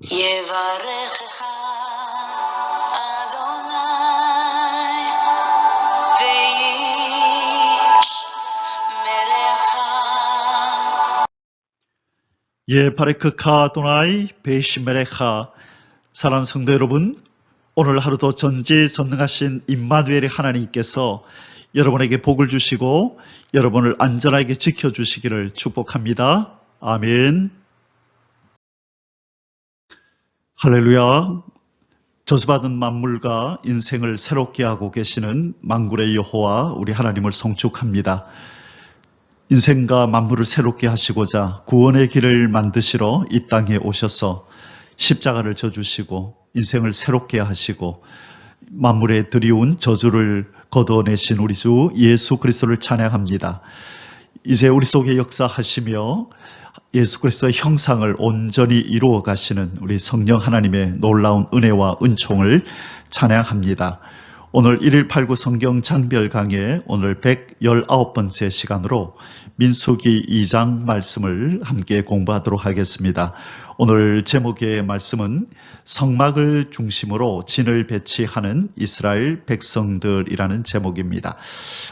יברכך אדוני וישמרך. 바레크카 아도나이 베이시메레카. 사랑하는 성도 여러분, 오늘 하루도 전지전능하신 임마누엘의 하나님께서 여러분에게 복을 주시고 여러분을 안전하게 지켜주시기를 축복합니다. 아멘. 할렐루야. 저주받은 만물과 인생을 새롭게 하고 계시는 만군의 여호와 우리 하나님을 송축합니다. 인생과 만물을 새롭게 하시고자 구원의 길을 만드시러 이 땅에 오셔서 십자가를 져주시고 인생을 새롭게 하시고 만물에 드리운 저주를 거두어내신 우리 주 예수 그리스도를 찬양합니다. 이제 우리 속에 역사하시며 예수 그리스도의 형상을 온전히 이루어 가시는 우리 성령 하나님의 놀라운 은혜와 은총을 찬양합니다. 오늘 1.189 성경 장별 강의 오늘 119번째 시간으로 민수기 2장 말씀을 함께 공부하도록 하겠습니다. 오늘 제목의 말씀은 성막을 중심으로 진을 배치하는 이스라엘 백성들이라는 제목입니다.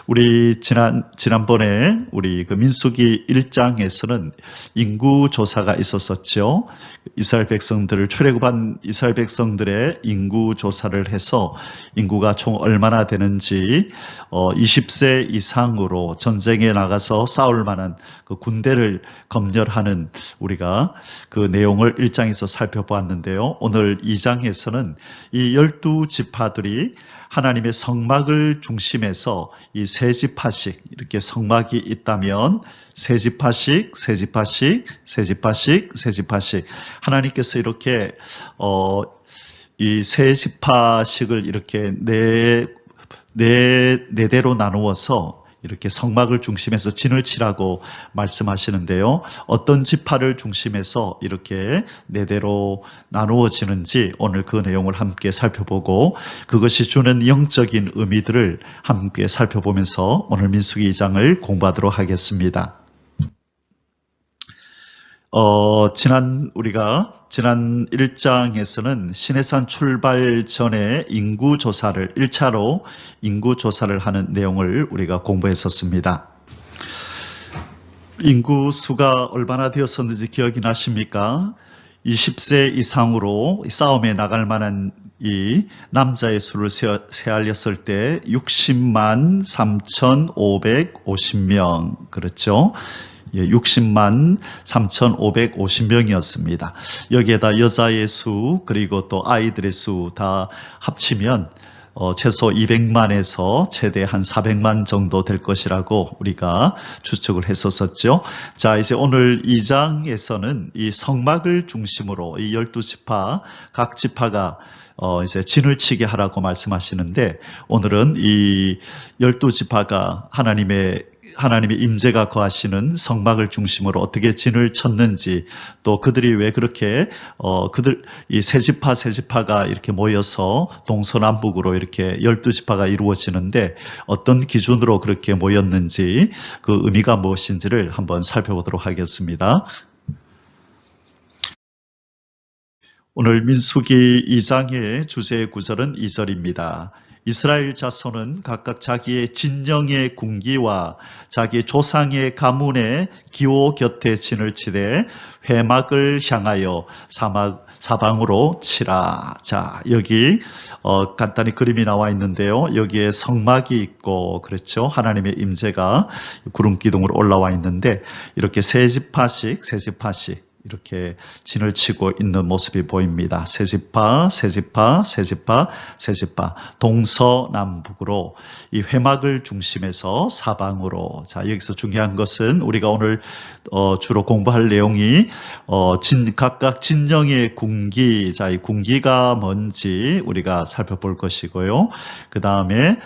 우리 지난번에 우리 그 민수기 1장에서는 인구 조사가 있었었죠. 이스라엘 백성들을 출애굽한 이스라엘 백성들의 인구 조사를 해서 인구가 총 얼마나 되는지 20세 이상으로 전쟁에 나가서 싸울 만한 그 군대를 검열하는 우리가 그 내용을 1장에서 살펴보았는데요. 오늘 2장에서는 이 12지파들이 하나님의 성막을 중심해서 이 세 지파씩 이렇게 성막이 있다면 세 지파씩 하나님께서 이렇게 이 세 지파씩을 이렇게 네 대로 나누어서 이렇게 성막을 중심해서 진을 치라고 말씀하시는데요. 어떤 지파를 중심해서 이렇게 네 대로 나누어지는지 오늘 그 내용을 함께 살펴보고 그것이 주는 영적인 의미들을 함께 살펴보면서 오늘 민수기 2장을 공부하도록 하겠습니다. 지난 1장에서는 시내산 출발 전에 인구조사를 1차로 인구조사를 하는 내용을 우리가 공부했었습니다. 인구수가 얼마나 되었었는지 기억이 나십니까? 20세 이상으로 싸움에 나갈 만한 이 남자의 수를 세알렸을 때 60만 3,550명, 그렇죠? 60만 3,550명이었습니다. 여기에다 여자의 수 그리고 또 아이들의 수 다 합치면 최소 200만에서 최대 한 400만 정도 될 것이라고 우리가 추측을 했었었죠. 자, 이제 오늘 2장에서는 이 성막을 중심으로 이 12지파 각 지파가 이제 진을 치게 하라고 말씀하시는데 오늘은 이 12지파가 하나님의 임재가 거하시는 성막을 중심으로 어떻게 진을 쳤는지 또 그들이 왜 그렇게 이 세 지파가 이렇게 모여서 동서남북으로 이렇게 12지파가 이루어지는데 어떤 기준으로 그렇게 모였는지 그 의미가 무엇인지를 한번 살펴보도록 하겠습니다. 오늘 민수기 2장의 주제 구절은 2절입니다. 이스라엘 자손은 각각 자기의 진영의 군기와 자기 조상의 가문의 기호 곁에 진을 치되 회막을 향하여 사방으로 치라. 자, 여기 간단히 그림이 나와 있는데요. 여기에 성막이 있고 그렇죠. 하나님의 임재가 구름 기둥으로 올라와 있는데 이렇게 세 지파씩 이렇게 진을 치고 있는 모습이 보입니다. 세 지파, 동서남북으로 이 회막을 중심해서 사방으로. 자, 여기서 중요한 것은 우리가 오늘 주로 공부할 내용이 각각 진영의 군기, 자, 이 군기가 뭔지 우리가 살펴볼 것이고요. 그 다음에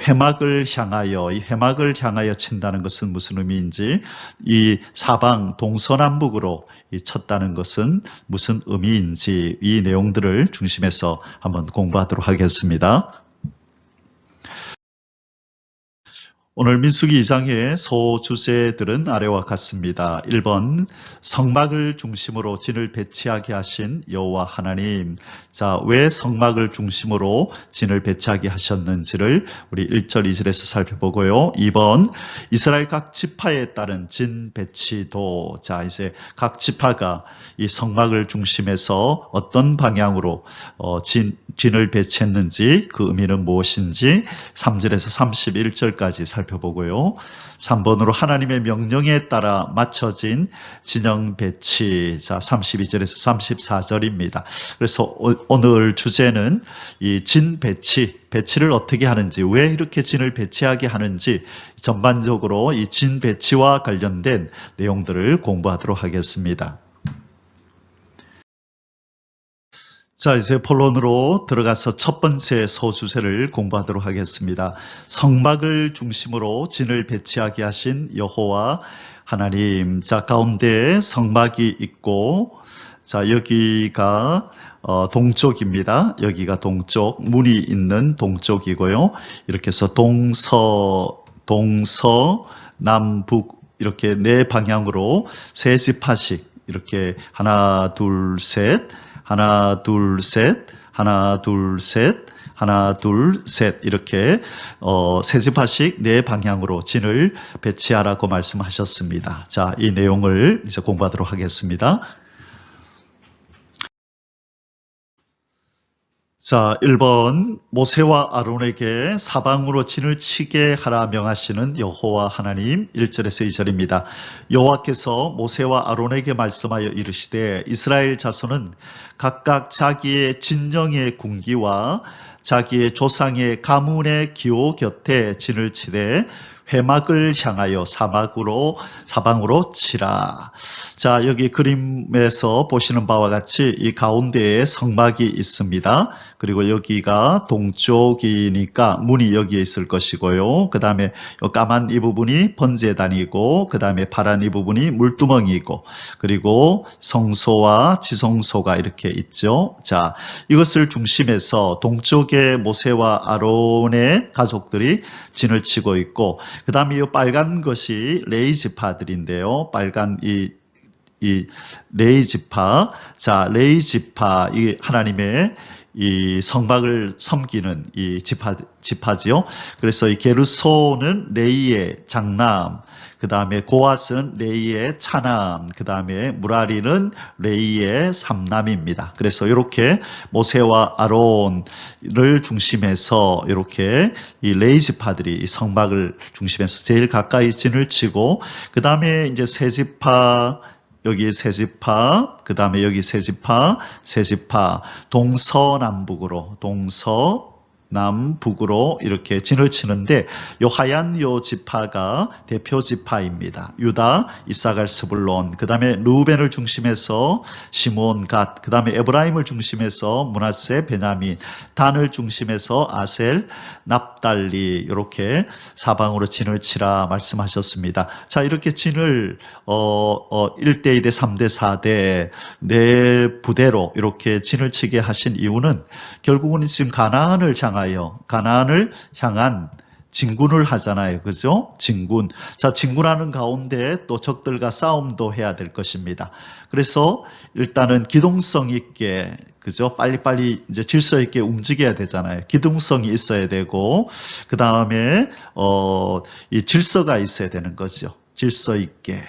회막을 향하여, 이 회막을 향하여 친다는 것은 무슨 의미인지, 이 사방 동서남북으로 쳤다는 것은 무슨 의미인지 이 내용들을 중심해서 한번 공부하도록 하겠습니다. 오늘 민수기 2장의 소주제들은 아래와 같습니다. 1번 성막을 중심으로 진을 배치하게 하신 여호와 하나님. 자, 왜 성막을 중심으로 진을 배치하게 하셨는지를 우리 1절 2절에서 살펴보고요. 2번 이스라엘 각 지파에 따른 진 배치도. 자, 이제 각 지파가 이 성막을 중심해서 어떤 방향으로 진을 배치했는지, 그 의미는 무엇인지 3절에서 31절까지 살펴보고요. 3번으로 하나님의 명령에 따라 맞춰진 진영 배치. 자, 32절에서 34절입니다. 그래서 오늘 주제는 이 진 배치를 어떻게 하는지, 왜 이렇게 진을 배치하게 하는지 전반적으로 이 진 배치와 관련된 내용들을 공부하도록 하겠습니다. 자, 이제 본론으로 들어가서 첫 번째 소주제를 공부하도록 하겠습니다. 성막을 중심으로 진을 배치하게 하신 여호와 하나님. 자, 가운데 성막이 있고, 자, 여기가 동쪽입니다. 여기가 동쪽, 문이 있는 동쪽이고요. 이렇게 해서 동서, 남북 이렇게 네 방향으로 세 지파씩 이렇게 하나, 둘, 셋, 하나, 둘, 셋, 하나, 둘, 셋, 하나, 둘, 셋 이렇게 세 지파씩 네 방향으로 진을 배치하라고 말씀하셨습니다. 자, 이 내용을 이제 공부하도록 하겠습니다. 자, 1번 모세와 아론에게 사방으로 진을 치게 하라 명하시는 여호와 하나님. 1절에서 2절입니다. 여호와께서 모세와 아론에게 말씀하여 이르시되 이스라엘 자손은 각각 자기의 진영의 군기와 자기의 조상의 가문의 기호 곁에 진을 치되 회막을 향하여 사방으로 치라. 자, 여기 그림에서 보시는 바와 같이 이 가운데에 성막이 있습니다. 그리고 여기가 동쪽이니까 문이 여기에 있을 것이고요. 그 다음에 까만 이 부분이 번제단이고, 그 다음에 파란 이 부분이 물두멍이고, 그리고 성소와 지성소가 이렇게 있죠. 자, 이것을 중심해서 동쪽에 모세와 아론의 가족들이 진을 치고 있고, 그 다음에 이 빨간 것이 레위 지파들인데요. 빨간 이 레위 지파. 자, 레위 지파, 이 하나님의 이 성막을 섬기는 이 지파지요. 그래서 이 게르손은 레위의 장남, 그 다음에 고앗은 레위의 차남, 그 다음에 무라리는 레위의 삼남입니다. 그래서 이렇게 모세와 아론을 중심해서 이렇게 이 레위 지파들이 이 성막을 중심해서 제일 가까이 진을 치고, 그 다음에 이제 세 지파, 여기 세 지파, 그 다음에 여기 세 지파, 동서남북으로 이렇게 진을 치는데, 요 하얀 요 지파가 대표 지파입니다. 유다, 이사갈, 스불론, 그 다음에 루벤을 중심해서 시몬, 갓, 그 다음에 에브라임을 중심해서 므낫세, 베냐민, 단을 중심해서 아셀, 납달리, 이렇게 사방으로 진을 치라 말씀하셨습니다. 자, 이렇게 진을 1대 2대 3대 4대 네 부대로 이렇게 진을 치게 하신 이유는 결국은 지금 가나안을 향한 진군을 하잖아요. 그죠? 진군. 자, 진군하는 가운데 또 적들과 싸움도 해야 될 것입니다. 그래서 일단은 기동성 있게, 그죠? 빨리빨리 이제 질서 있게 움직여야 되잖아요. 기동성이 있어야 되고, 그 다음에, 이 질서가 있어야 되는 거죠. 질서 있게.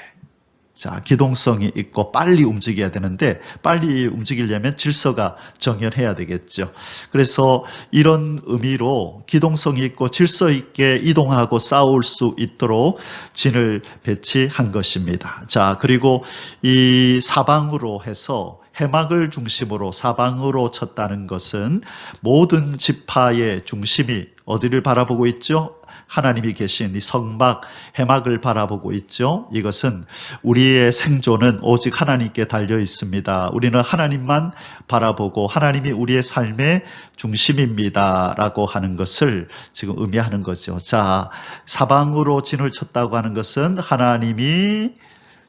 자, 기동성이 있고 빨리 움직여야 되는데, 빨리 움직이려면 질서가 정연해야 되겠죠. 그래서 이런 의미로 기동성이 있고 질서 있게 이동하고 싸울 수 있도록 진을 배치한 것입니다. 자, 그리고 이 사방으로 해서 해막을 중심으로 사방으로 쳤다는 것은 모든 지파의 중심이 어디를 바라보고 있죠? 하나님이 계신 이 성막, 해막을 바라보고 있죠. 이것은 우리의 생존은 오직 하나님께 달려 있습니다. 우리는 하나님만 바라보고 하나님이 우리의 삶의 중심입니다 라고 하는 것을 지금 의미하는 거죠. 자, 사방으로 진을 쳤다고 하는 것은 하나님이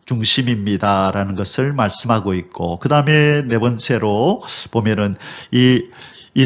중심입니다 라는 것을 말씀하고 있고, 그 다음에 네 번째로 보면은 이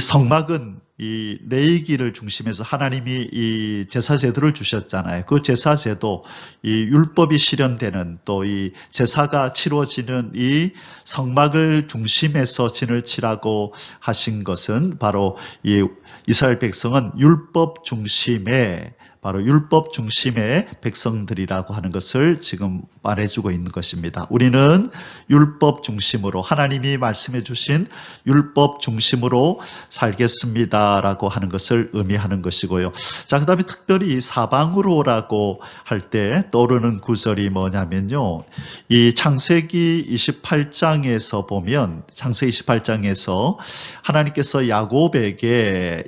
성막은 이 레위기를 중심해서 하나님이 이 제사 제도를 주셨잖아요. 그 제사 제도, 이 율법이 실현되는 또 이 제사가 치루어지는 이 성막을 중심해서 진을 치라고 하신 것은 바로 이 이스라엘 백성은 율법 중심의 바로 율법 중심의 백성들이라고 하는 것을 지금 말해주고 있는 것입니다. 우리는 율법 중심으로 하나님이 말씀해 주신 율법 중심으로 살겠습니다라고 하는 것을 의미하는 것이고요. 자, 그 다음에 특별히 사방으로라고 할 때 떠오르는 구절이 뭐냐면요. 이 창세기 28장에서 보면 창세기 28장에서 하나님께서 야곱에게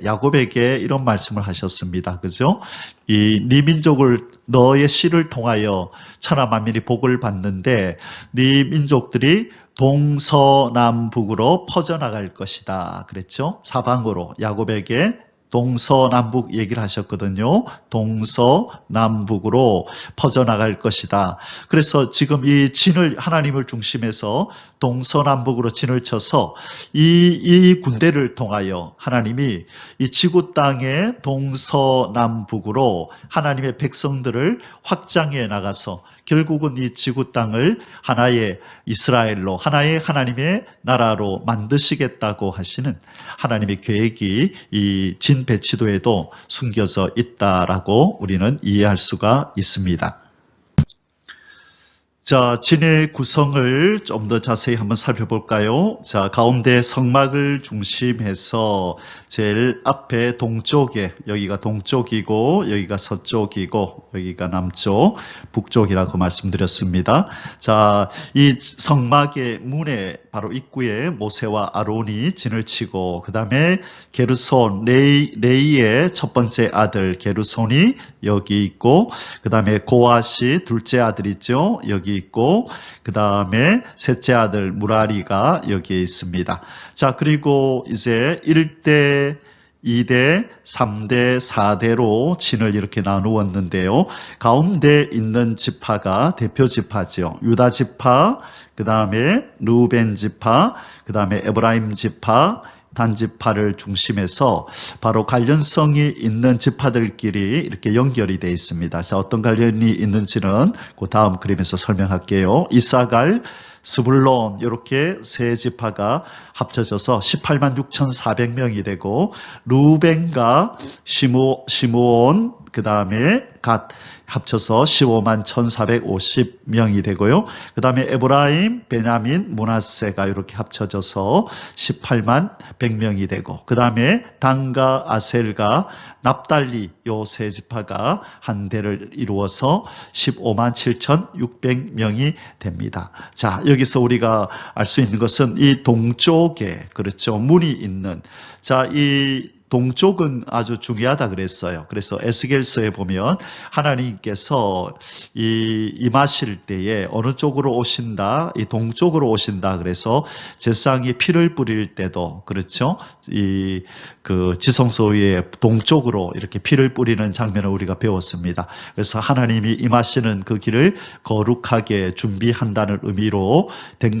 이런 말씀을 하셨습니다. 그죠? 이 네 민족을 너의 씨를 통하여 천하 만민이 복을 받는데 네 민족들이 동서남북으로 퍼져나갈 것이다. 그랬죠? 사방으로 야곱에게 동서남북 얘기를 하셨거든요. 동서남북으로 퍼져나갈 것이다. 그래서 지금 이 진을 하나님을 중심해서 동서남북으로 진을 쳐서 이 군대를 통하여 하나님이 이 지구 땅의 동서남북으로 하나님의 백성들을 확장해 나가서 결국은 이 지구 땅을 하나의 이스라엘로 하나의 하나님의 나라로 만드시겠다고 하시는 하나님의 계획이 이 진 배치도에도 숨겨져 있다라고 우리는 이해할 수가 있습니다. 자, 진의 구성을 좀 더 자세히 한번 살펴볼까요? 자, 가운데 성막을 중심해서 제일 앞에 동쪽에, 여기가 동쪽이고 여기가 서쪽이고 여기가 남쪽, 북쪽이라고 말씀드렸습니다. 자, 이 성막의 문에 바로 입구에 모세와 아론이 진을 치고 그 다음에 게르손, 레이의 첫 번째 아들 게르손이 여기 있고 그 다음에 고앗이 둘째 아들이죠. 여기 있고 그 다음에 셋째 아들 무라리가 여기에 있습니다. 자, 그리고 이제 1대 2대, 3대, 4대로 진을 이렇게 나누었는데요. 가운데 있는 지파가 대표 지파죠. 유다 지파, 그 다음에 루벤 지파, 그 다음에 에브라임 지파, 단지파를 중심해서 바로 관련성이 있는 지파들끼리 이렇게 연결이 되어 있습니다. 자, 어떤 관련이 있는지는 그 다음 그림에서 설명할게요. 이사갈, 스불론 이렇게 세 지파가 합쳐져서 18만 6,400명이 되고 루벤과 시므온 그 다음에 갓 합쳐서 15만 1,450명이 되고요. 그 다음에 에브라임, 베냐민, 므낫세가 이렇게 합쳐져서 18만 100명이 되고 그 다음에 단과 아셀과 납달리 요 세 지파가 한 대를 이루어서 15만 7,600명이 됩니다. 자, 여기서 우리가 알 수 있는 것은 이 동쪽에 그렇죠. 문이 있는 자, 이 동쪽은 아주 중요하다 그랬어요. 그래서 에스겔서에 보면 하나님께서 임하실 때에 어느 쪽으로 오신다, 이 동쪽으로 오신다. 그래서 제사장이 피를 뿌릴 때도 그렇죠. 그 지성소 위에 동쪽으로 이렇게 피를 뿌리는 장면을 우리가 배웠습니다. 그래서 하나님이 임하시는 그 길을 거룩하게 준비한다는 의미로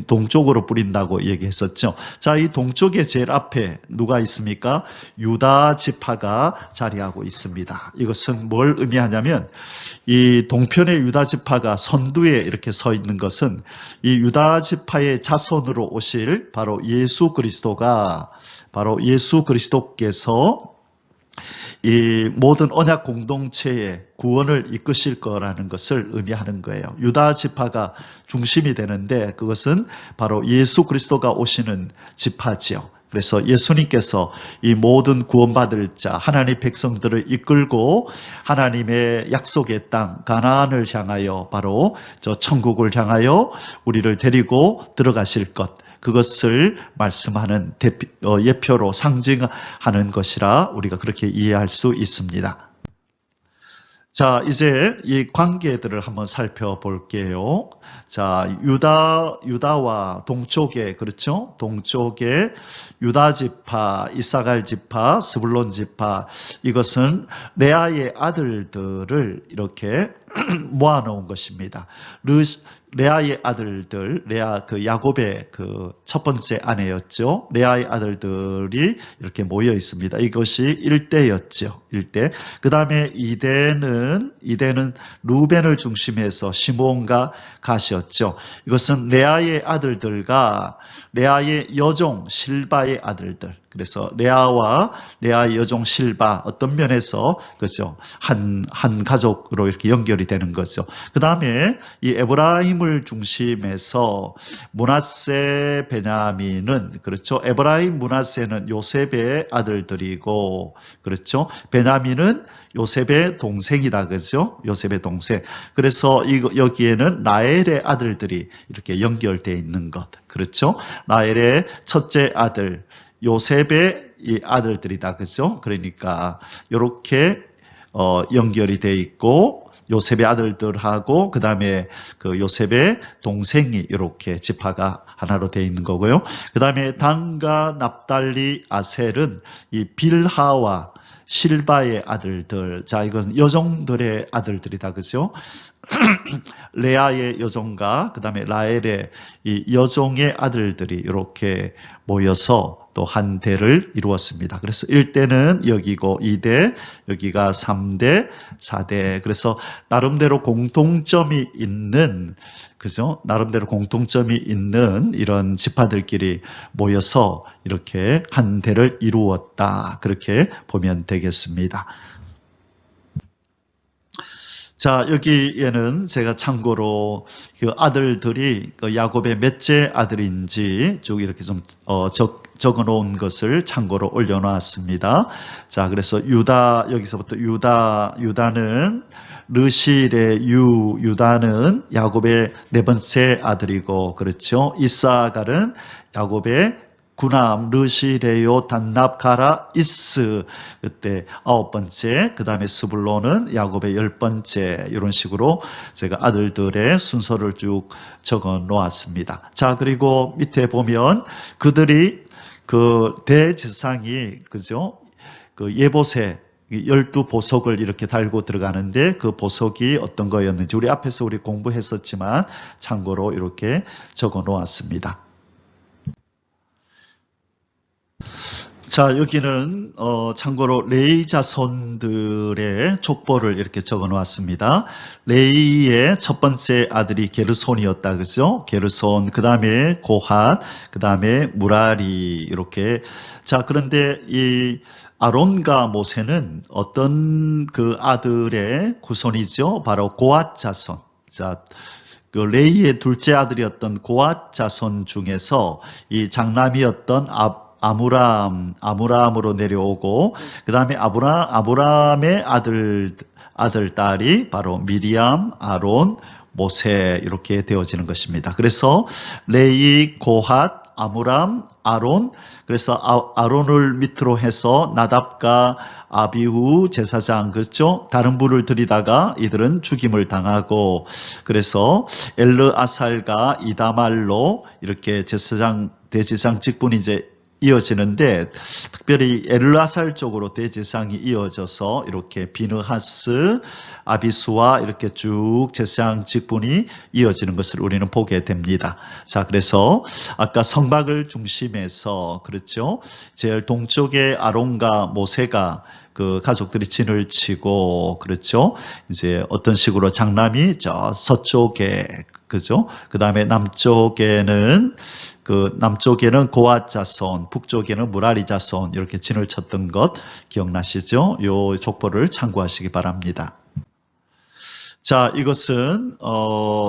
동쪽으로 뿌린다고 얘기했었죠. 자, 이 동쪽의 제일 앞에 누가 있습니까? 유다 지파가 자리하고 있습니다. 이것은 뭘 의미하냐면 이 동편의 유다 지파가 선두에 이렇게 서 있는 것은 이 유다 지파의 자손으로 오실 바로 예수 그리스도께서 이 모든 언약 공동체의 구원을 이끄실 거라는 것을 의미하는 거예요. 유다 지파가 중심이 되는데 그것은 바로 예수 그리스도가 오시는 지파지요. 그래서 예수님께서 이 모든 구원받을 자, 하나님의 백성들을 이끌고 하나님의 약속의 땅, 가나안을 향하여 바로 저 천국을 향하여 우리를 데리고 들어가실 것, 그것을 말씀하는 예표로 상징하는 것이라 우리가 그렇게 이해할 수 있습니다. 자, 이제 이 관계들을 한번 살펴볼게요. 자, 유다와 동쪽에, 그렇죠? 동쪽에 유다 지파, 이사갈 지파, 스불론 지파, 이것은 레아의 아들들을 이렇게 모아놓은 것입니다. 레아의 아들들, 레아 그 야곱의 그 첫 번째 아내였죠. 레아의 아들들이 이렇게 모여 있습니다. 이것이 1대였죠. 1대. 그 다음에 2대는 루벤을 중심해서 시몬과 갓이었죠. 이것은 레아의 아들들과 레아의 여종 실바의 아들들. 그래서 레아와 레아의 여종 실바 어떤 면에서 그죠 한 가족으로 이렇게 연결이 되는 거죠. 그 다음에 이 에브라임을 중심해서 므낫세 베냐민은 그렇죠. 에브라임 므낫세는 요셉의 아들들이고 그렇죠. 베냐민은 요셉의 동생이다 그죠. 요셉의 동생. 그래서 여기에는 라헬의 아들들이 이렇게 연결되어 있는 것 그렇죠. 라헬의 첫째 아들 요셉의 이 아들들이다. 그죠? 그러니까 이렇게 연결이 돼 있고 요셉의 아들들하고 그다음에 그 요셉의 동생이 이렇게 지파가 하나로 돼 있는 거고요. 그다음에 단과 납달리 아셀은 이 빌하와 실바의 아들들. 자, 이건 여종들의 아들들이다. 그죠? 레아의 여종과 그다음에 라헬의 이 여종의 아들들이 이렇게 모여서 또 한 대를 이루었습니다. 그래서 1대는 여기고 2대, 여기가 3대, 4대. 그래서 나름대로 공통점이 있는 그죠? 나름대로 공통점이 있는 이런 지파들끼리 모여서 이렇게 한 대를 이루었다. 그렇게 보면 되겠습니다. 자, 여기에는 제가 참고로 그 아들들이 그 야곱의 몇째 아들인지 쭉 이렇게 좀 적어 놓은 것을 참고로 올려놨습니다. 자, 그래서 여기서부터 유다는 르실의 유다는 야곱의 네 번째 아들이고, 그렇죠. 이사갈은 야곱의 구남, 르시레요, 단납, 가라, 이스 그때 9번째, 그 다음에 스불론은 야곱의 10번째 이런 식으로 제가 아들들의 순서를 쭉 적어 놓았습니다. 자, 그리고 밑에 보면 그들이 그 대제사장이 그죠? 그 예봇에 12보석을 이렇게 달고 들어가는데 그 보석이 어떤 거였는지 우리 앞에서 우리 공부했었지만 참고로 이렇게 적어 놓았습니다. 자, 여기는 참고로 레이 자손들의 족보를 이렇게 적어 놓았습니다. 레이의 첫 번째 아들이 게르손이었다. 그죠? 게르손, 그 다음에 고핫, 그 다음에 무라리 이렇게. 자, 그런데 이 아론과 모세는 어떤 그 아들의 후손이죠? 바로 고핫 자손. 자, 그 레이의 둘째 아들이었던 고핫 자손 중에서 이 장남이었던 아므람으로 내려오고 그 다음에 아브람의 아들 딸이 바로 미리암, 아론, 모세 이렇게 되어지는 것입니다. 그래서 레이, 고핫, 아므람, 아론. 그래서 아론을 밑으로 해서 나답과 아비후 제사장 그렇죠? 다른 부를 들이다가 이들은 죽임을 당하고 그래서 엘르아살과 이다말로 이렇게 대제사장 직분이 이제 이어지는데 특별히 엘르아살 쪽으로 대제사장이 이어져서 이렇게 비느하스, 아비수와 이렇게 쭉 제사장 직분이 이어지는 것을 우리는 보게 됩니다. 자, 그래서 아까 성막을 중심해서 그렇죠. 제일 동쪽에 아론과 모세가 그 가족들이 진을 치고 그렇죠. 이제 어떤 식으로 장남이 저 서쪽에 그죠. 그 다음에 남쪽에는 고핫 자손, 북쪽에는 무라리 자손 이렇게 진을 쳤던 것 기억나시죠? 요 족보를 참고하시기 바랍니다. 자, 이것은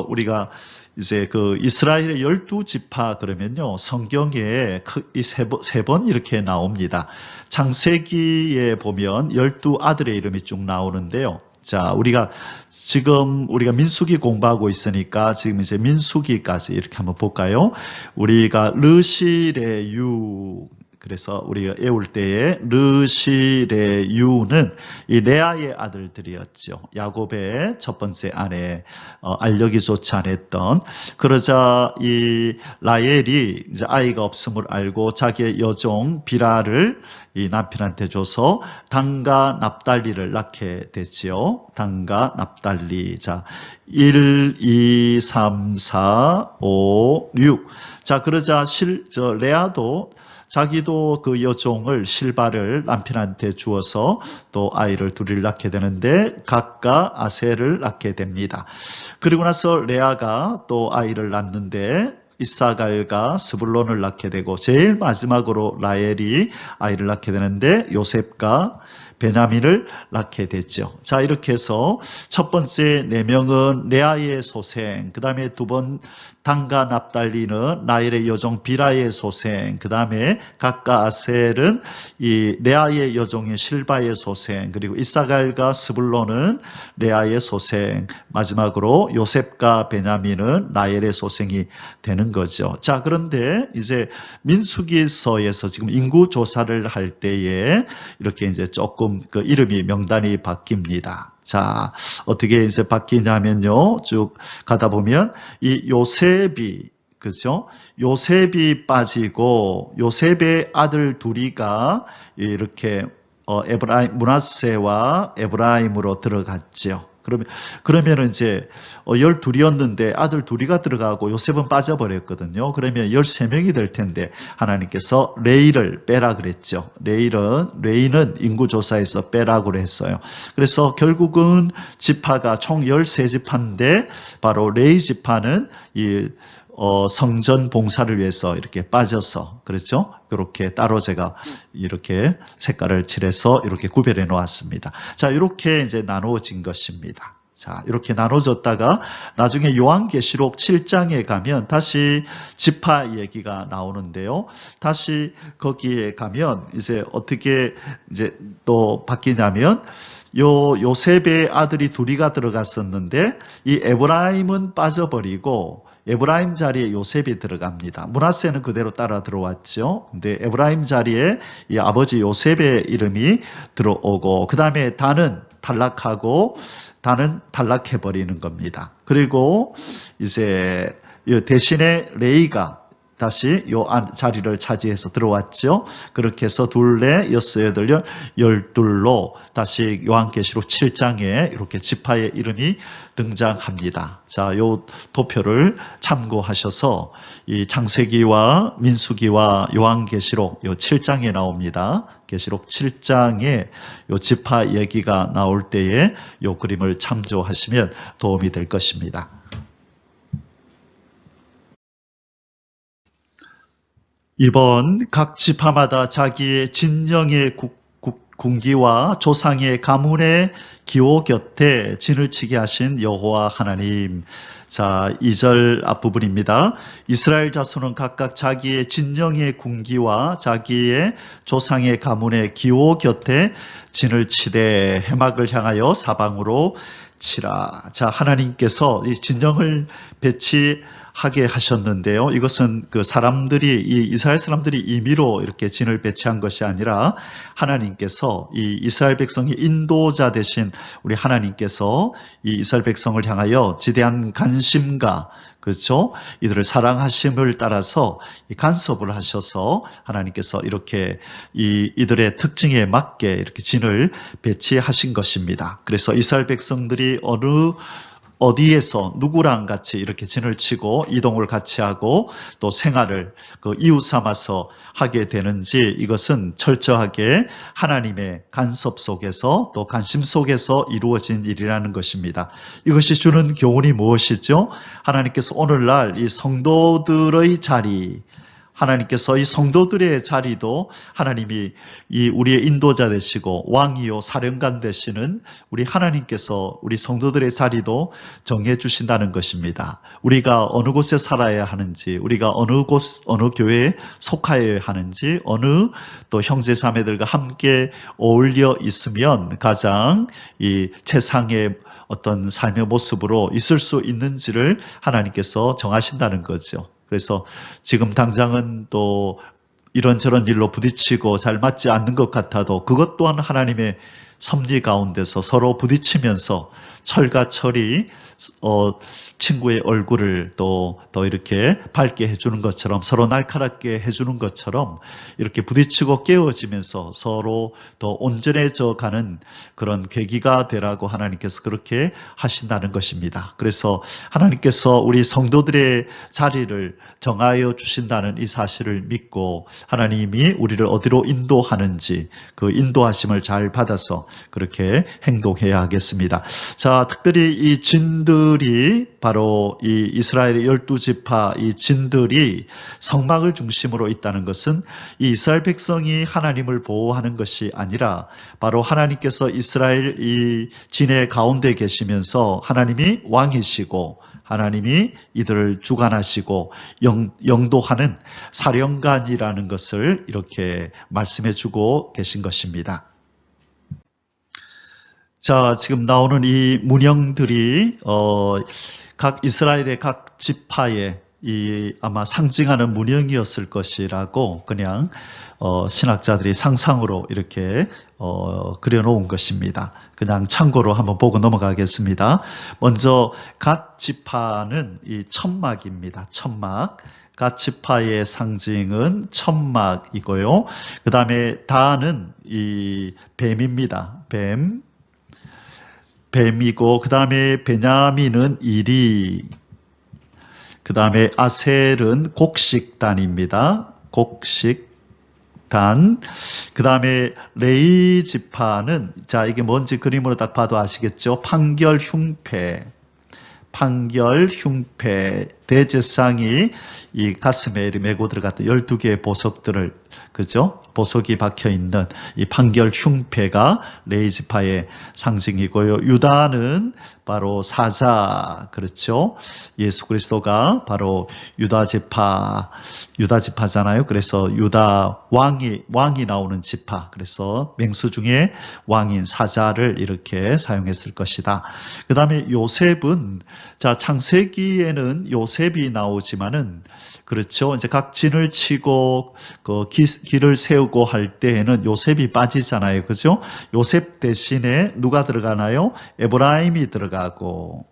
우리가 이제 그 이스라엘의 12지파 그러면요 성경에 이 세 번 이렇게 나옵니다. 창세기에 보면 12아들의 이름이 쭉 나오는데요. 자, 우리가 민수기 공부하고 있으니까 지금 이제 민수기까지 이렇게 한번 볼까요? 우리가 르실의 그래서 우리가 외울 때에 르시레유는 이 레아의 아들들이었죠. 야곱의 첫 번째 아내, 알력이 좋지 않았던. 그러자 이 라헬이 이제 아이가 없음을 알고 자기의 여종 비라를 이 남편한테 줘서 단과 납달리를 낳게 되지요. 단과 납달리. 자, 1, 2, 3, 4, 5, 6. 자, 그러자 레아도 자기도 그 여종을 실바를 남편한테 주어서 또 아이를 둘을 낳게 되는데 각각 아셀을 낳게 됩니다. 그리고 나서 레아가 또 아이를 낳는데 이사갈과 스불론을 낳게 되고 제일 마지막으로 라헬이 아이를 낳게 되는데 요셉과 베냐민을 낳게 됐죠. 자, 이렇게 해서 첫 번째 4명은 레아의 소생, 그 다음에 두 번 단과 납달리는 라헬의 여종 비라의 소생, 그 다음에 각과 아셀은 이 레아의 여종인 실바의 소생, 그리고 이사갈과 스불론은 레아의 소생, 마지막으로 요셉과 베냐민은 라헬의 소생이 되는 거죠. 자, 그런데 이제 민수기서에서 지금 인구 조사를 할 때에 이렇게 이제 조금 그 이름이 명단이 바뀝니다. 자, 어떻게 이제 바뀌냐면요. 쭉 가다 보면 이 요셉이, 그죠? 요셉이 빠지고 요셉의 아들 둘이가 이렇게 므낫세와 에브라임으로 들어갔죠. 그러면 이제 12이었는데 아들 둘이가 들어가고 요셉은 빠져버렸거든요. 그러면 13명이 될 텐데 하나님께서 레이를 빼라 그랬죠. 레이는 인구조사에서 빼라고 했어요. 그래서 결국은 지파가 총 13지파인데 바로 레이 지파는 이 성전 봉사를 위해서 이렇게 빠져서, 그렇죠? 이렇게 따로 제가 이렇게 색깔을 칠해서 이렇게 구별해 놓았습니다. 자, 이렇게 이제 나누어진 것입니다. 자, 이렇게 나눠졌다가 나중에 요한계시록 7장에 가면 다시 지파 얘기가 나오는데요. 다시 거기에 가면 이제 어떻게 이제 또 바뀌냐면 요셉의 아들이 둘이가 들어갔었는데 이 에브라임은 빠져버리고 에브라임 자리에 요셉이 들어갑니다. 므낫세는 그대로 따라 들어왔죠. 근데 에브라임 자리에 이 아버지 요셉의 이름이 들어오고 그 다음에 단은 탈락해버리는 겁니다. 그리고 이제 대신에 레이가 다시 요 자리를 차지해서 들어왔죠. 그렇게 해서 둘레, 여섯, 여덟, 12로 다시 요한계시록 7장에 이렇게 지파의 이름이 등장합니다. 자, 요 도표를 참고하셔서 이 창세기와 민수기와 요한계시록 요 7장에 나옵니다. 계시록 7장에 요 지파 얘기가 나올 때에 요 그림을 참조하시면 도움이 될 것입니다. 이번 각 지파마다 자기의 진영의 군기와 조상의 가문의 기호 곁에 진을 치게 하신 여호와 하나님. 자, 2절 앞부분입니다. 이스라엘 자손은 각각 자기의 진영의 군기와 자기의 조상의 가문의 기호 곁에 진을 치되 해막을 향하여 사방으로 치라. 자, 하나님께서 이 진영을 배치하게 하셨는데요. 이것은 그 이스라엘 사람들이 임의로 이렇게 진을 배치한 것이 아니라 하나님께서 이 이스라엘 백성의 인도자 되신 우리 하나님께서 이 이스라엘 백성을 향하여 지대한 관심과 그렇죠? 이들을 사랑하심을 따라서 간섭을 하셔서 하나님께서 이렇게 이들의 특징에 맞게 이렇게 진을 배치하신 것입니다. 그래서 이스라엘 백성들이 어디에서 누구랑 같이 이렇게 진을 치고 이동을 같이 하고 또 생활을 그 이웃 삼아서 하게 되는지 이것은 철저하게 하나님의 간섭 속에서 또 관심 속에서 이루어진 일이라는 것입니다. 이것이 주는 교훈이 무엇이죠? 하나님께서 오늘날 이 성도들의 자리, 하나님께서 이 성도들의 자리도 하나님이 이 우리의 인도자 되시고 왕이요 사령관 되시는 우리 하나님께서 우리 성도들의 자리도 정해 주신다는 것입니다. 우리가 어느 곳에 살아야 하는지, 우리가 어느 교회에 속하여야 하는지, 어느 또 형제 자매들과 함께 어울려 있으면 가장 이 세상의 어떤 삶의 모습으로 있을 수 있는지를 하나님께서 정하신다는 거죠. 그래서 지금 당장은 또 이런저런 일로 부딪히고 잘 맞지 않는 것 같아도 그것 또한 하나님의 섭리 가운데서 서로 부딪히면서 철과 철이 친구의 얼굴을 또 이렇게 밝게 해주는 것처럼 서로 날카롭게 해주는 것처럼 이렇게 부딪히고 깨어지면서 서로 더 온전해져 가는 그런 계기가 되라고 하나님께서 그렇게 하신다는 것입니다. 그래서 하나님께서 우리 성도들의 자리를 정하여 주신다는 이 사실을 믿고 하나님이 우리를 어디로 인도하는지 그 인도하심을 잘 받아서 그렇게 행동해야 하겠습니다. 자, 특별히 이 진들이 바로 이 이스라엘의 12지파 이 진들이 성막을 중심으로 있다는 것은 이 이스라엘 백성이 하나님을 보호하는 것이 아니라 바로 하나님께서 이스라엘 이 진의 가운데 계시면서 하나님이 왕이시고 하나님이 이들을 주관하시고 영도하는 사령관이라는 것을 이렇게 말씀해 주고 계신 것입니다. 자, 지금 나오는 이 문형들이 각 이스라엘의 각 지파의 이 아마 상징하는 문형이었을 것이라고 그냥 신학자들이 상상으로 이렇게 그려놓은 것입니다. 그냥 참고로 한번 보고 넘어가겠습니다. 먼저 각 지파는 이 천막입니다. 천막. 각 지파의 상징은 천막이고요. 그 다음에 다는 이 뱀입니다. 뱀이고 그 다음에 베냐민은 이리, 그 다음에 아셀은 곡식단입니다. 곡식단. 그 다음에 레위 지파는 자 이게 뭔지 그림으로 딱 봐도 아시겠죠? 판결흉패. 대제사장이 이 가슴에 메고 들어갔던 12개의 보석들을 그죠? 보석이 박혀 있는 이 판결흉패가 레위 지파의 상징이고요. 유다는 바로 사자, 그렇죠? 예수 그리스도가 바로 유다 지파잖아요. 그래서 유다 왕이 나오는 지파. 그래서 맹수 중에 왕인 사자를 이렇게 사용했을 것이다. 그 다음에 요셉은 자 창세기에는 요셉이 나오지만은 그렇죠. 이제 각 진을 치고 그 길을 세우고 할 때에는 요셉이 빠지잖아요. 그죠? 요셉 대신에 누가 들어가나요? 에브라임이 들어가고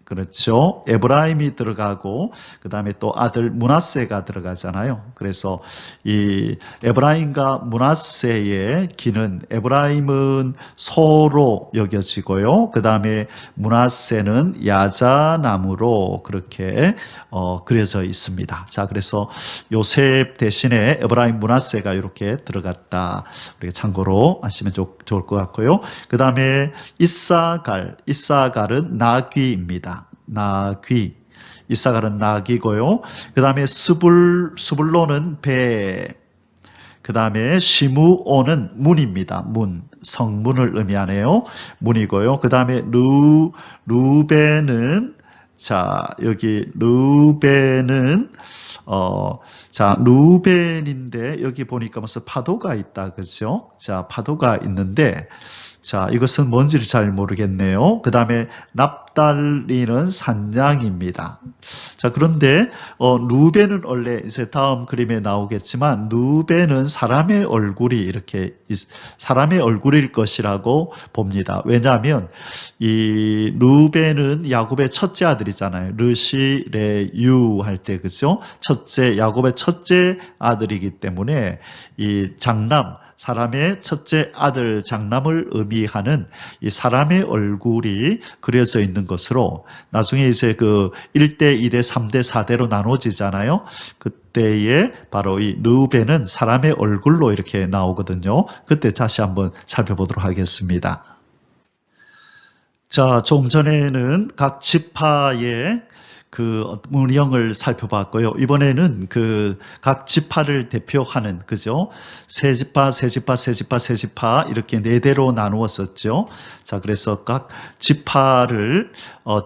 그렇죠. 에브라임이 들어가고 그 다음에 또 아들 므낫세가 들어가잖아요. 그래서 이 에브라임과 므낫세의 기는 에브라임은 소로 여겨지고요. 그 다음에 므낫세는 야자나무로 그렇게 그려져 있습니다. 자, 그래서 요셉 대신에 에브라임 므낫세가 이렇게 들어갔다. 우리가 참고로 아시면 좋을 것 같고요. 그 다음에 이사갈은 나귀입니다. 나귀. 이사갈은 나귀고요. 그 다음에 스불론은 배. 그 다음에 시므온은 문입니다. 성문을 의미하네요. 문이고요. 그 다음에 루벤은 자 여기 루벤은 루벤인데 여기 보니까 무슨 파도가 있다, 그죠? 자, 파도가 있는데 자, 이것은 뭔지를 잘 모르겠네요. 그 다음에 납달리는 산양입니다. 자, 그런데 루벤은 원래 이제 다음 그림에 나오겠지만 루벤은 사람의 얼굴일 것이라고 봅니다. 왜냐하면 이 루벤은 야곱의 첫째 아들이잖아요. 르시 레유 할 때 그죠? 야곱의 첫째 아들이기 때문에 이 사람의 첫째 아들 장남을 의미하는 이 사람의 얼굴이 그려져 있는 것으로 나중에 이제 그 1대, 2대, 3대, 4대로 나눠지잖아요. 그때에 바로 이 르벤은 사람의 얼굴로 이렇게 나오거든요. 그때 다시 한번 살펴보도록 하겠습니다. 자, 좀 전에는 각 지파의 그 문형을 살펴봤고요. 이번에는 그 각 지파를 대표하는 그죠? 세 지파 이렇게 네 대로 나누었었죠. 자, 그래서 각 지파를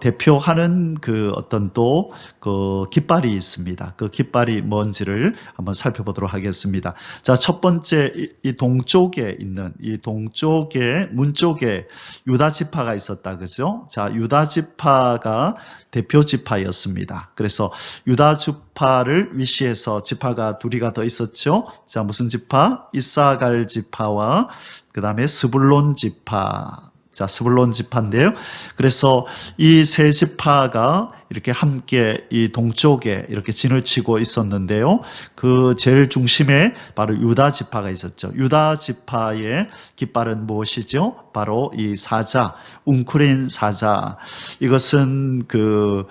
대표하는 그 어떤 또 그 깃발이 있습니다. 그 깃발이 뭔지를 한번 살펴보도록 하겠습니다. 자, 첫 번째 이 동쪽에 있는 이 동쪽에 문 쪽에 유다 지파가 있었다, 그죠? 자, 유다 지파가 대표 지파였습니다. 지파였습니다. 그래서 유다 지파를 위시해서 지파가 둘이가 더 있었죠. 자, 무슨 지파? 이사갈 지파와 그 다음에 스불론 지파. 자, 스불론 지파인데요. 그래서 이 세 지파가 이렇게 함께 이 동쪽에 이렇게 진을 치고 있었는데요. 그 제일 중심에 바로 유다 지파가 있었죠. 유다 지파의 깃발은 무엇이죠? 바로 이 사자, 웅크린 사자. 이것은 그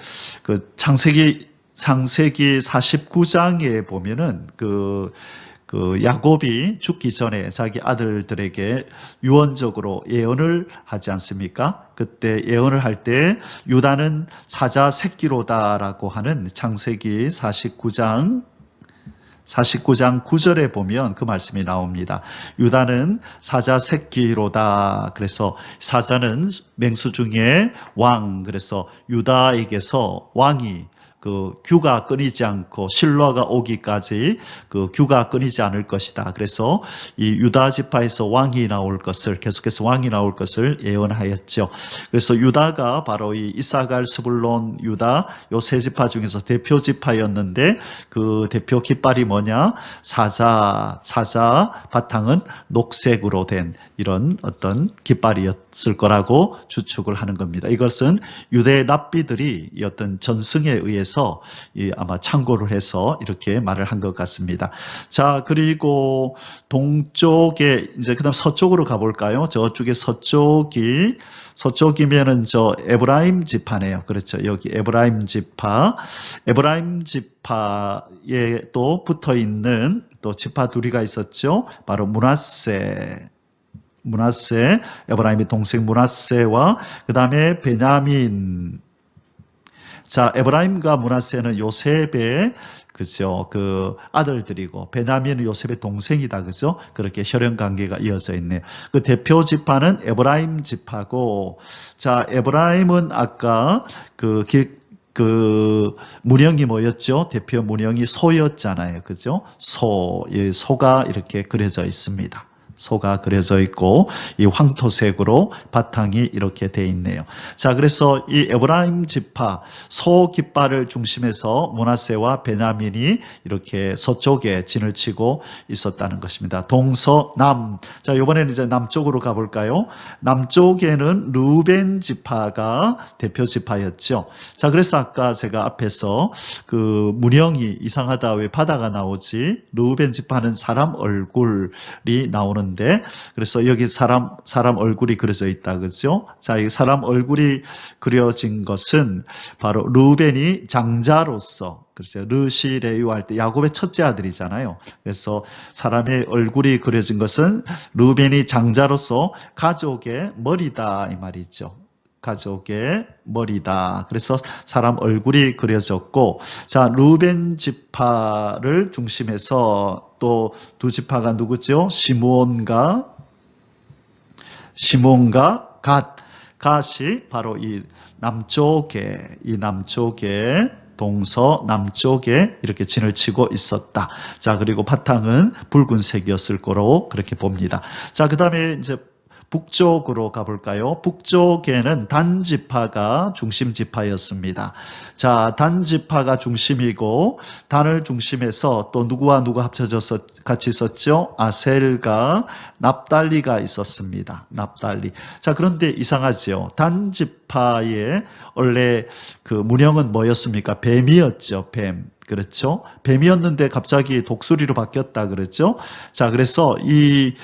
창세기 49장에 보면은 그 야곱이 죽기 전에 자기 아들들에게 유언적으로 예언을 하지 않습니까? 그때 예언을 할 때 유다는 사자 새끼로다라고 하는 창세기 49장 9절에 보면 그 말씀이 나옵니다. 유다는 사자 새끼로다. 그래서 사자는 맹수 중에 왕. 그래서 유다에게서 왕이 그 규가 끊이지 않고 실로가 오기까지 그 규가 끊이지 않을 것이다. 그래서 이 유다 지파에서 왕이 나올 것을 계속해서 왕이 나올 것을 예언하였죠. 그래서 유다가 바로 이 이사갈, 스불론, 유다 요 세 지파 중에서 대표 지파였는데 그 대표 깃발이 뭐냐? 사자 바탕은 녹색으로 된 이런 어떤 깃발이었을 거라고 추측을 하는 겁니다. 이것은 유대 랍비들이 이 어떤 전승에 의해서 아마 참고를 해서 이렇게 말을 한 것 같습니다. 자, 그리고 동쪽에 이제 그다음 서쪽으로 가볼까요? 저쪽에 서쪽이면은 저 에브라임 지파네요. 그렇죠. 여기 에브라임 지파에 또 붙어 있는 또 지파 둘이가 있었죠. 바로 므낫세, 에브라임의 동생 므낫세와 그 다음에 베냐민. 자, 에브라임과 므낫세는 요셉의 그죠? 그 아들들이고 베냐민은 요셉의 동생이다. 그죠? 그렇게 혈연 관계가 이어져 있네요. 그 대표 지파는 에브라임 지파고, 자, 에브라임은 아까 그 문형이 뭐였죠? 대표 문형이 소였잖아요. 그죠? 소가 이렇게 그려져 있습니다. 소가 그려져 있고 이 황토색으로 바탕이 이렇게 돼 있네요. 자, 그래서 이 에브라임 지파 소 깃발을 중심해서 므낫세와 베냐민이 이렇게 서쪽에 진을 치고 있었다는 것입니다. 동서남. 자, 이번에는 이제 남쪽으로 가볼까요? 남쪽에는 르우벤 지파가 대표 지파였죠. 자, 그래서 아까 제가 앞에서 그 문형이 이상하다, 왜 바다가 나오지? 르우벤 지파는 사람 얼굴이 나오는. 그래서 여기 사람 얼굴이 그려져 있다, 그죠? 자, 이 사람 얼굴이 그려진 것은 바로 르우벤이 장자로서, 그렇죠? 르시레유 할 때 야곱의 첫째 아들이잖아요. 그래서 사람의 얼굴이 그려진 것은 르우벤이 장자로서 가족의 머리다 이 말이죠. 가족의 머리다. 그래서 사람 얼굴이 그려졌고, 자, 르우벤 지파를 중심해서 또 두 지파가 누구죠? 시므온과 갓이 바로 이 남쪽에 동서남쪽에 이렇게 진을 치고 있었다. 자, 그리고 바탕은 붉은색이었을 거로 그렇게 봅니다. 자, 그 다음에 이제 북쪽으로 가볼까요? 북쪽에는 단 지파가 중심 지파였습니다. 자, 단 지파가 중심이고, 단을 중심해서 또 누구와 누가 합쳐져서 같이 있었죠? 아셀과 납달리가 있었습니다. 납달리. 자, 그런데 이상하죠. 단 지파의 원래 그 문형은 뭐였습니까? 뱀이었죠. 뱀. 그렇죠? 뱀이었는데 갑자기 독수리로 바뀌었다 그랬죠? 자, 그래서 이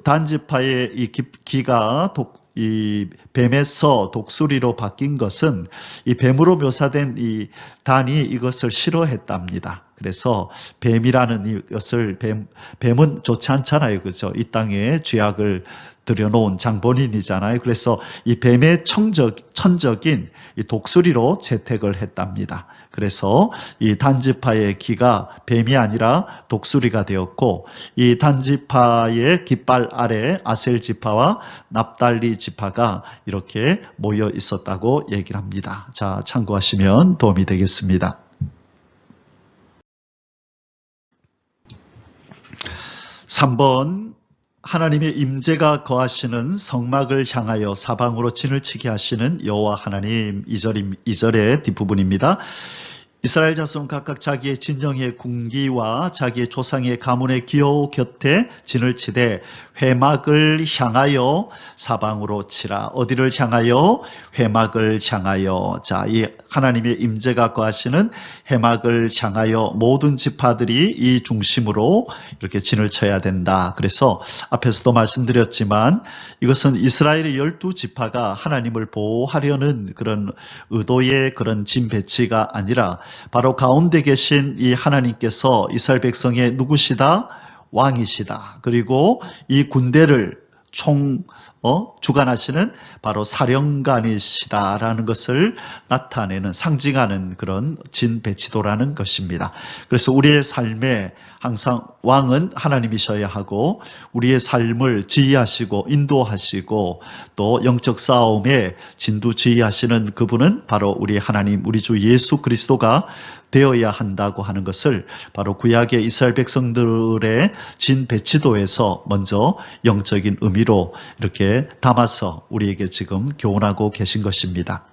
단지파의 이 기가 이 뱀에서 독수리로 바뀐 것은 이 뱀으로 묘사된 이 단이 이것을 싫어했답니다. 그래서 뱀이라는 이것을 뱀은 좋지 않잖아요. 그렇죠? 이 땅에 죄악을 들여놓은 장본인이잖아요. 그래서 이 뱀의 천적인 이 독수리로 채택을 했답니다. 그래서 이 단지파의 기가 뱀이 아니라 독수리가 되었고, 이 단지파의 깃발 아래 아셀 지파와 납달리 지파가 이렇게 모여 있었다고 얘기를 합니다. 자, 참고하시면 도움이 되겠습니다. 3번 하나님의 임재가 거하시는 성막을 향하여 사방으로 진을 치게 하시는 여호와 하나님 2절의 뒷부분입니다. 이스라엘 자손 각각 자기의 진영의 군기와 자기의 조상의 가문의 기호 곁에 진을 치되 회막을 향하여 사방으로 치라. 어디를 향하여? 회막을 향하여. 자, 이 하나님의 임재가 거하시는 회막을 향하여 모든 지파들이 이 중심으로 이렇게 진을 쳐야 된다. 그래서 앞에서도 말씀드렸지만 이것은 이스라엘의 12지파가 하나님을 보호하려는 그런 의도의 그런 진 배치가 아니라 바로 가운데 계신 이 하나님께서 이스라엘 백성의 누구시다? 왕이시다. 그리고 이 군대를 주관하시는 바로 사령관이시다라는 것을 나타내는 상징하는 그런 진 배치도라는 것입니다. 그래서 우리의 삶에 항상 왕은 하나님이셔야 하고 우리의 삶을 지휘하시고 인도하시고 또 영적 싸움에 진두지휘하시는 그분은 바로 우리 하나님, 우리 주 예수 그리스도가 되어야 한다고 하는 것을 바로 구약의 이스라엘 백성들의 진 배치도에서 먼저 영적인 의미로 이렇게 담아서 우리에게 지금 교훈하고 계신 것입니다.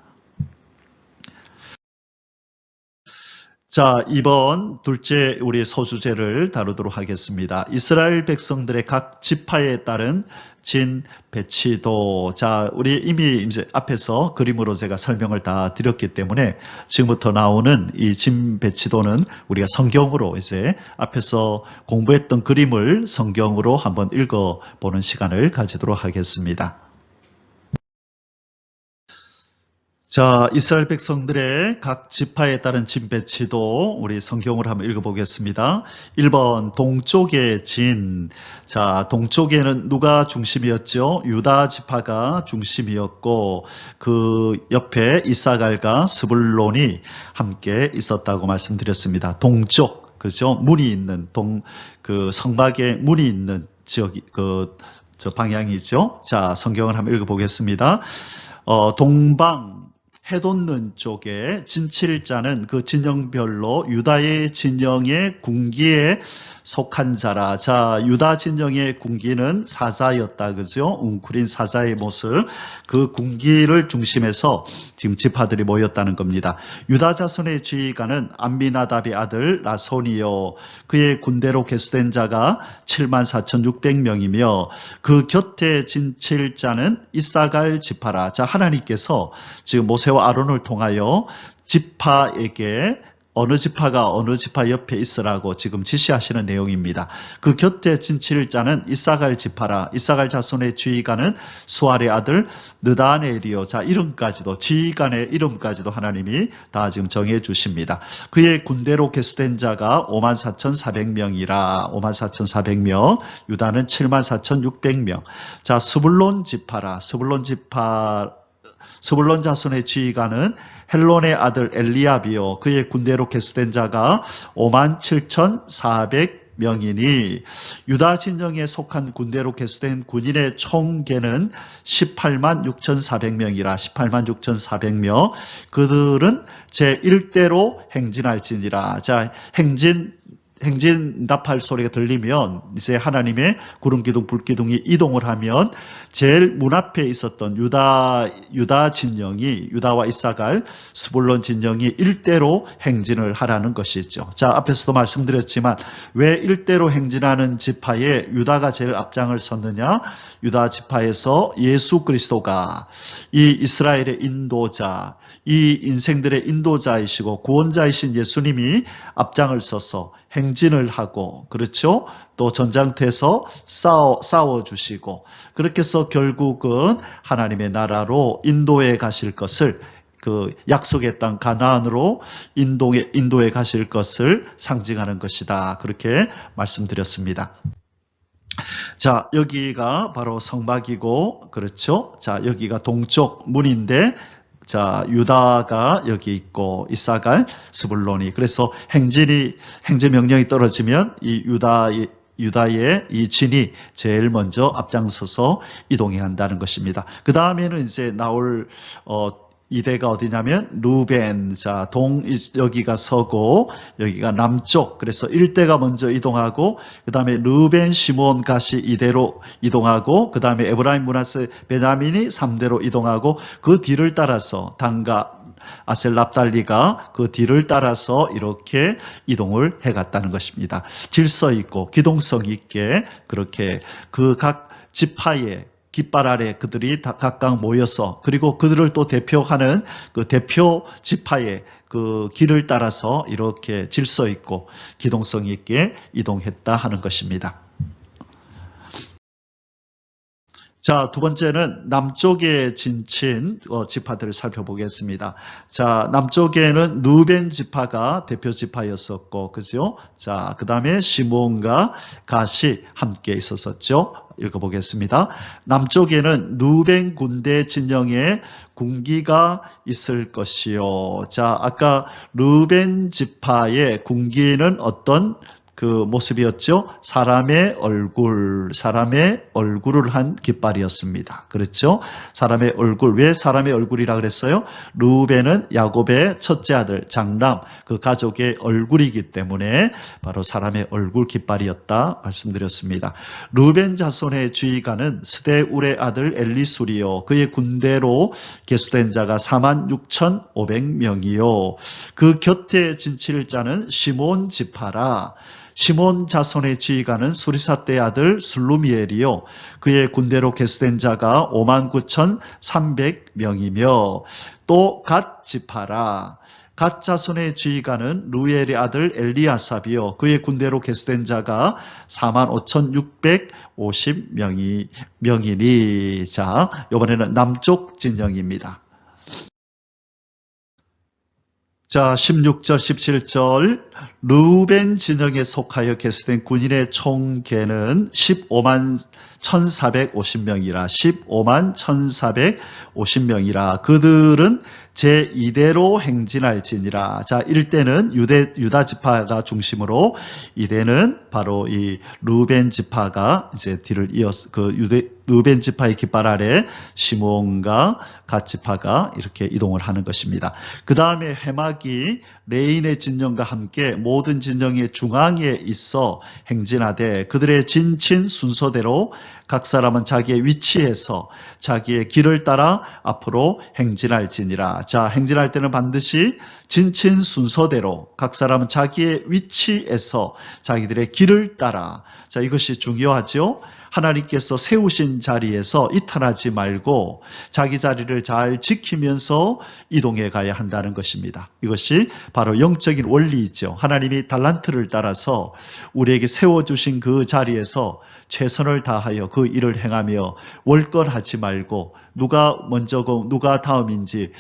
자, 이번 둘째 우리 소주제를 다루도록 하겠습니다. 이스라엘 백성들의 각 지파에 따른 진 배치도. 자, 우리 이미 이제 앞에서 그림으로 제가 설명을 다 드렸기 때문에 지금부터 나오는 이 진 배치도는 우리가 성경으로 이제 앞에서 공부했던 그림을 성경으로 한번 읽어보는 시간을 가지도록 하겠습니다. 자, 이스라엘 백성들의 각 지파에 따른 진 배치도 우리 성경으로 한번 읽어보겠습니다. 1번 동쪽의 진. 자, 동쪽에는 누가 중심이었죠? 유다 지파가 중심이었고 그 옆에 이사갈과 스불론이 함께 있었다고 말씀드렸습니다. 동쪽, 그렇죠? 문이 있는 그 성막에 문이 있는 지역이 저 방향이죠. 자, 성경을 한번 읽어보겠습니다. 동방 해 돋는 쪽에 진칠자는 그 진영별로 유다의 진영의 군기에 속한 자라. 자, 유다 진영의 군기는 사자였다. 그죠? 웅크린 사자의 모습. 그 군기를 중심해서 지금 지파들이 모였다는 겁니다. 유다 자손의 지휘관은 암미나답의 아들 나손이요. 그의 군대로 계수된 자가 74,600명이며 그 곁에 진칠자는 이사갈 지파라. 자, 하나님께서 지금 모세와 아론을 통하여 지파에게 어느 지파가 어느 지파 옆에 있으라고 지금 지시하시는 내용입니다. 그 곁에 진칠자는 이사갈 지파라. 이사갈 자손의 지휘관은 수알의 아들 느다넬이요. 자, 이름까지도 지휘관의 이름까지도 하나님이 다 지금 정해 주십니다. 그의 군대로 계수된 자가 54,400명이라. 54,400명. 유다는 74,600명. 자, 스불론 지파라. 스불론 자손의 지휘관은 헬론의 아들 엘리압이요. 그의 군대로 계수된 자가 57,400명이니 유다 진영에 속한 군대로 계수된 군인의 총계는 186,400명이라. 186,400명. 그들은 제1대로 행진할지니라. 자, 행진답할 소리가 들리면 이제 하나님의 구름기둥 불기둥이 이동을 하면 제일 문 앞에 있었던 유다 진영이 유다와 이사갈 스불론 진영이 일대로 행진을 하라는 것이죠. 자, 앞에서도 말씀드렸지만 왜 일대로 행진하는 지파에 유다가 제일 앞장을 섰느냐? 유다 지파에서 예수 그리스도가 이 이스라엘의 인도자, 이 인생들의 인도자이시고 구원자이신 예수님이 앞장을 서서 행진을 하고, 그렇죠? 또 전장터에서 싸워주시고, 그렇게 해서 결국은 하나님의 나라로 인도에 가실 것을, 그 약속의 땅 가나안으로 인도에 가실 것을 상징하는 것이다. 그렇게 말씀드렸습니다. 자, 여기가 바로 성막이고, 그렇죠? 자, 여기가 동쪽 문인데, 자, 유다가 여기 있고 이사갈, 스불론이. 그래서 행진 명령이 떨어지면 이 유다의 이 진이 제일 먼저 앞장서서 이동해야 한다는 것입니다. 그 다음에는 이제 나올 이대가 어디냐면 루벤. 자, 여기가 서고 여기가 남쪽. 그래서 1대가 먼저 이동하고 그다음에 루벤, 시몬, 갓이 이대로 이동하고 그다음에 에브라임, 므낫세, 베냐민이 3대로 이동하고 그 뒤를 따라서 단과 아셀, 납달리가 그 뒤를 따라서 이렇게 이동을 해갔다는 것입니다. 질서 있고 기동성 있게 그렇게 그 각 지파의 깃발 아래 그들이 다 각각 모여서 그리고 그들을 또 대표하는 그 대표 지파의 그 길을 따라서 이렇게 질서 있고 기동성 있게 이동했다 하는 것입니다. 자, 두 번째는 남쪽에 진친 지파들을 살펴보겠습니다. 자, 남쪽에는 루벤 지파가 대표 지파였었고, 그죠? 자, 그 다음에 시몬과 갓이 함께 있었었죠. 읽어보겠습니다. 남쪽에는 루벤 군대 진영에 군기가 있을 것이요. 자, 아까 루벤 지파의 군기는 어떤 그 모습이었죠. 사람의 얼굴을 한 깃발이었습니다. 그렇죠? 사람의 얼굴. 왜 사람의 얼굴이라 그랬어요? 루벤은 야곱의 첫째 아들 장람, 그 가족의 얼굴이기 때문에 바로 사람의 얼굴 깃발이었다 말씀드렸습니다. 루벤 자손의 주의관은 스데울의 아들 엘리술이요. 그의 군대로 계수된 자가 46,500명이요. 그 곁에 진칠 자는 시몬 지파라. 시몬 자손의 지휘관은 수리사떼의 아들 슬루미엘이요. 그의 군대로 계수된 자가 59,300명이며 또 갓 지파라. 갓 자손의 지휘관은 루엘의 아들 엘리아삽이요. 그의 군대로 계수된 자가 45,650명이니. 자, 이번에는 남쪽 진영입니다. 자, 16절, 17절. 루벤 진영에 속하여 계수된 군인의 총계는 15만 1,450명이라. 15만 1,450명이라. 그들은 제2대로 행진할지니라. 자, 1대는 유다 지파가 중심으로 2대는 바로 이 루벤 지파가 이제 뒤를 이어서 루벤 지파의 깃발 아래 시몬과 갓 지파가 이렇게 이동을 하는 것입니다. 그 다음에 회막이 레인의 진영과 함께 모든 진영의 중앙에 있어 행진하되 그들의 진친 순서대로 각 사람은 자기의 위치에서 자기의 길을 따라 앞으로 행진할지니라. 자, 행진할 때는 반드시 진친 순서대로 각 사람은 자기의 위치에서 자기들의 길을 따라. 자, 이것이 중요하죠. 하나님께서 세우신 자리에서 이탈하지 말고 자기 자리를 잘 지키면서 이동해 가야 한다는 것입니다. 이것이 바로 영적인 원리이죠. 하나님이 달란트를 따라서 우리에게 세워주신 그 자리에서 최선을 다하여 그 일을 행하며 월권하지 말고 누가 먼저고 누가 다음인지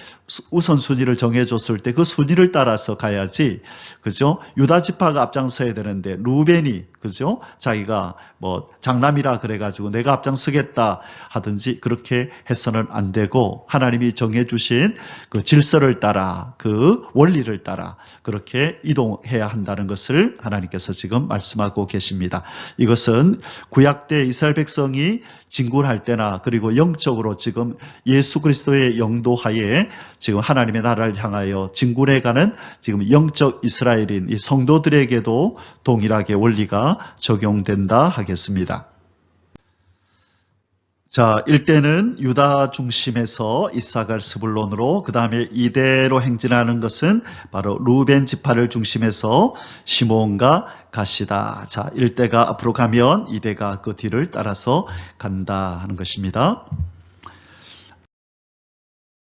우선순위를 정해줬을 때 그 순위를 따라서 가야지. 그죠? 유다 지파가 앞장서야 되는데 루벤이 그죠? 자기가 뭐 장남이라 그래가지고 내가 앞장서겠다 하든지 그렇게 해서는 안 되고 하나님이 정해주신 그 질서를 따라 그 원리를 따라 그렇게 이동해야 한다는 것을 하나님께서 지금 말씀하고 계십니다. 이것은 구약 때 이스라엘 백성이 진군할 때나 그리고 영적으로 지금 예수 그리스도의 영도하에 지금 하나님의 나라를 향하여 진군해가는 지금 영적 이스라엘인 이 성도들에게도 동일하게 원리가 적용된다 하겠습니다. 자, 1대는 유다 중심에서 이사갈 스불론으로 그 다음에 2대로 행진하는 것은 바로 루벤 지파를 중심해서 시몬과 갓이다. 자, 1대가 앞으로 가면 2대가 그 뒤를 따라서 간다 하는 것입니다.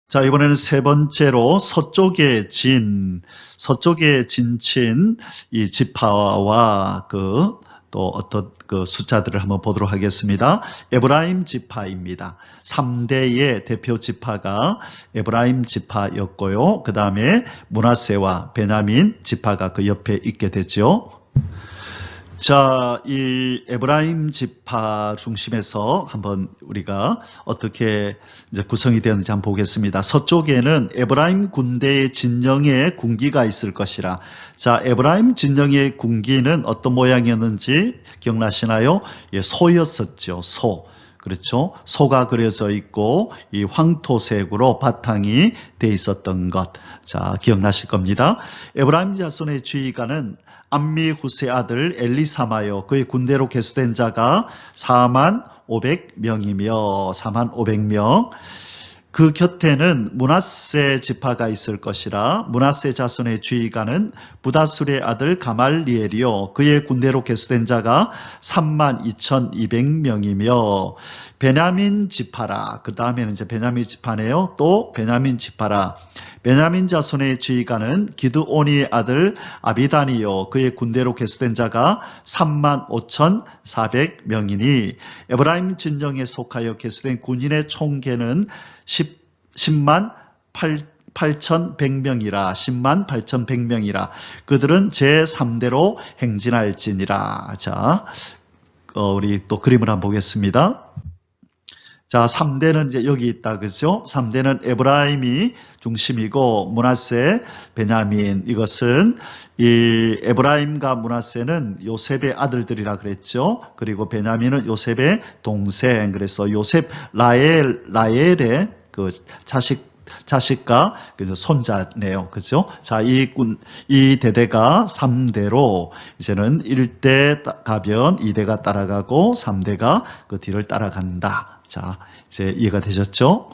자, 이번에는 세 번째로 서쪽에 진친 이 지파와 또 어떤 그 숫자들을 한번 보도록 하겠습니다. 에브라임 지파입니다. 3대의 대표 지파가 에브라임 지파였고요. 그 다음에 므낫세와 베냐민 지파가 그 옆에 있게 되죠. 자, 이 에브라임 지파 중심에서 한번 우리가 어떻게 이제 구성이 되었는지 한번 보겠습니다. 서쪽에는 에브라임 군대의 진영에 군기가 있을 것이라. 자, 에브라임 진영의 군기는 어떤 모양이었는지 기억나시나요? 예, 소였었죠. 소. 그렇죠? 소가 그려져 있고 이 황토색으로 바탕이 돼 있었던 것. 자, 기억나실 겁니다. 에브라임 자손의 지휘관은 암미 후세 아들 엘리사마요. 그의 군대로 계수된 자가 4만 500명이며 4만 500명. 그 곁에는 므낫세 지파가 있을 것이라. 므낫세 자손의 지휘관은 부다술의 아들 가말리엘이요. 그의 군대로 계수된 자가 32,200명이며 베냐민 지파라. 그 다음에는 이제 베냐민 지파네요. 또 베냐민 지파라. 베냐민 자손의 지휘관은 기드온의 아들 아비단이요. 그의 군대로 계수된 자가 35,400명이니 에브라임 진영에 속하여 계수된 군인의 총계는 10만 8,100명이라. 10만 8,100명이라. 그들은 제3대로 행진할지니라. 자, 우리 또 그림을 한번 보겠습니다. 자, 3대는 이제 여기 있다. 그죠? 3대는 에브라임이 중심이고, 므낫세, 베냐민. 이것은 이 에브라임과 므낫세는 요셉의 아들들이라 그랬죠. 그리고 베냐민은 요셉의 동생. 그래서 요셉 라엘의 그 자식과 그래서 손자네요. 그죠? 자, 이 대대가 3대로 이제는 1대 가변 2대가 따라가고 3대가 그 뒤를 따라간다. 자, 이제 이해가 되셨죠?